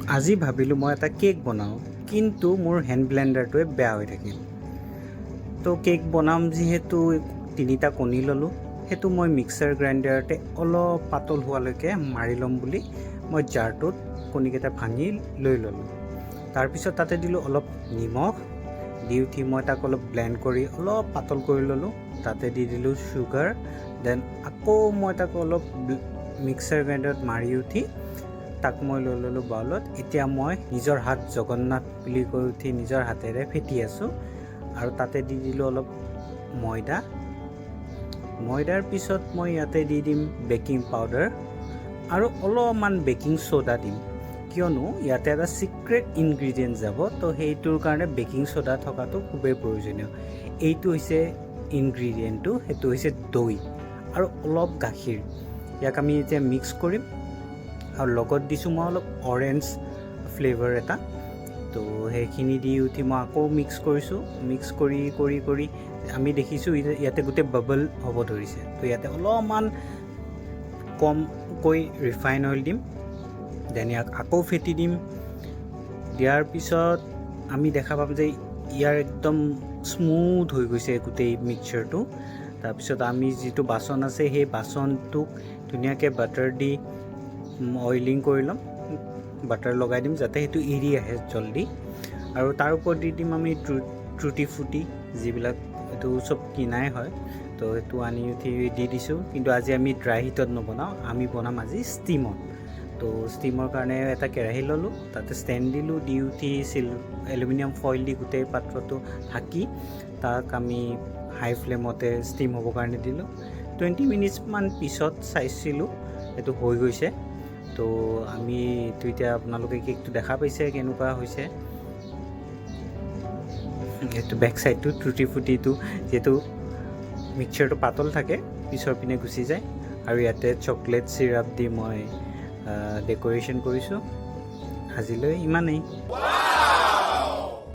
আজি ভাবিলোঁ মই এটা কেক বনাওঁ, কিন্তু মোৰ হেণ্ড ব্লেণ্ডাৰটোৱে বেয়া হৈ থাকিল। তো কেক বনাম যিহেতু 3টা কণী ল'লোঁ, সেইটো মই মিক্সাৰ গ্ৰাইণ্ডাৰতে অলপ পাতল হোৱালৈকে মাৰি ল'ম বুলি মই জাৰটোত কণীকেইটা ভাঙি লৈ ল'লোঁ। তাৰপিছত তাতে দিলোঁ অলপ নিমখ, দি উঠি মই তাক অলপ ব্লেণ্ড কৰি অলপ পাতল কৰি ল'লোঁ। তাতে দি দিলোঁ চুগাৰ, দেন আকৌ মই তাক অলপ মিক্সাৰ গ্ৰাইণ্ডাৰত মাৰি উঠি তাক মই লৈ ল'লোঁ বাউলত। এতিয়া মই নিজৰ হাত জগন্নাথ বুলি কৈ উঠি নিজৰ হাতেৰে ফেটি আছোঁ আৰু তাতে দি দিলোঁ অলপ ময়দাৰ পিছত মই ইয়াতে দি দিম বেকিং পাউডাৰ আৰু অলপমান বেকিং ছ'ডা দিম, কিয়নো ইয়াতে এটা ছিক্ৰেট ইনগ্ৰিডিয়েণ্ট যাব, তো সেইটোৰ কাৰণে বেকিং ছ'ডা থকাটো খুবেই প্ৰয়োজনীয়। এইটো হৈছে ইনগ্ৰিডিয়েণ্টটো, সেইটো হৈছে দৈ আৰু অলপ গাখীৰ। ইয়াক আমি এতিয়া মিক্স কৰিম আৰু লগত দিছোঁ মই অলপ অৰেঞ্জ ফ্লেভাৰ এটা। তো সেইখিনি দি উঠি মই আকৌ মিক্স কৰিছোঁ। মিক্স কৰি কৰি কৰি আমি দেখিছোঁ ইয়াতে গোটেই বাবল হ'ব ধৰিছে। তো ইয়াতে অলপমান কমকৈ ৰিফাইন অইল দিম, দেন ইয়াক আকৌ ফেটি দিম। দিয়াৰ পিছত আমি দেখা পাম যে ইয়াৰ একদম স্মুথ হৈ গৈছে গোটেই মিক্সচাৰটো। তাৰপিছত আমি যিটো বাচন আছে সেই বাচনটোক ধুনীয়াকৈ বাটাৰ দি অইলিং কৰি ল'ম, বাটাৰ লগাই দিম যাতে সেইটো এৰি আহে জল্দি। আৰু তাৰ ওপৰত দি দিম আমি টুটি ফুটি, যিবিলাক এইটো চব কিনাই হয়, তো সেইটো আনি উঠি দি দিছোঁ। কিন্তু আজি আমি ড্ৰাই হিটত নবনাওঁ, আমি বনাম আজি ষ্টিমত। তো ষ্টিমৰ কাৰণে এটা কেৰাহী ল'লোঁ, তাতে ষ্টেণ্ড দিলোঁ, দি উঠি এলুমিনিয়াম ফইল দি গোটেই পাত্ৰটো ঢাকি তাক আমি হাই ফ্লেমতে ষ্টিম হ'বৰ কাৰণে দিলোঁ। 20 মিনিটছমান পিছত চাইছিলোঁ এইটো হৈ গৈছে। তো আমি এইটো এতিয়া আপোনালোকে কেকটো দেখা পাইছে কেনেকুৱা হৈছে। এইটো বেক চাইডটো টুটি ফুটিটো যিহেতু মিক্সচাৰটো পাতল থাকে পিছৰ পিনে গুচি যায়। আৰু ইয়াতে চকলেট চিৰাপ দি মই ডেক'ৰেশ্যন কৰিছোঁ। আজিলৈ ইমানেই।